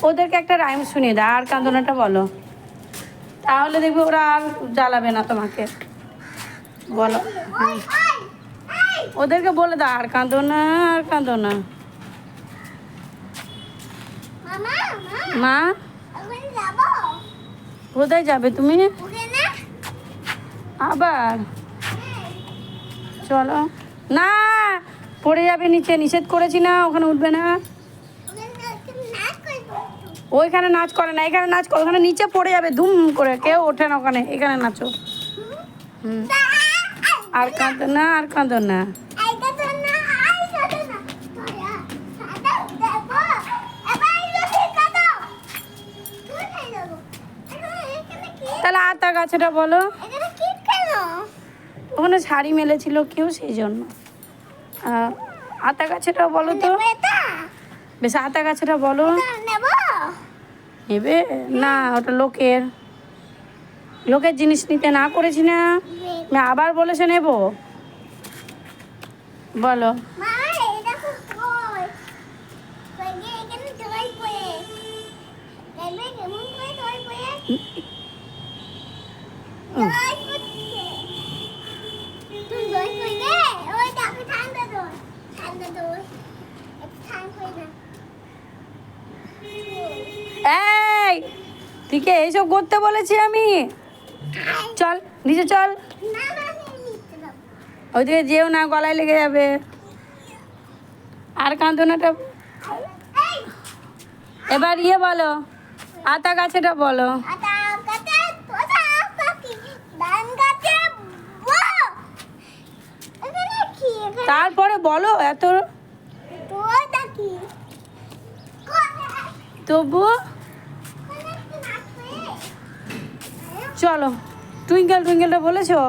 ওদেরকে একটা রাইম শুনিয়ে দাও, আর কান্দনাটা বলো, তাহলে দেখবে ওরা আর জ্বালাবে না তোমাকে। বলো, ওদেরকে বলে দাও আর কাঁদো না, আর কাঁদো না। মা, কোথায় যাবে তুমি আবার? চলো না, পড়ে যাবে নিচে, নিষেধ করেছি না, ওখানে উঠবে না। ওইখানে নাচ করে না, এখানে নাচ করে, ওখানে নিচে পড়ে যাবে ধুম করে, কেউ ওঠে না ওখানে, এখানে নাচো। আর কাঁদো না, আর কাঁদো না। তাহলে আতা গাছেটা বলো, ওখানে শাড়ি মেলেছিল কেউ, সেই জন্য। আতা গাছেটা বলো তো, বেশ আতা গাছেটা বলো। নেবে না, ওটা লোকের জিনিস নিতে না করেছি না, আবার বলেছে নেব। বলো, এই ঠিক এইসব করতে বলেছি আমি। চল নিচে চল, ওইদিকে যেও না, গলায় লেগে যাবে। আর কান্দনাটা এবার বলো, আতা গাছেটা বলো। তারপরে বলো, এত তবু চলো। টুইঙ্কেল টুইঙ্কেলটা বলেছো?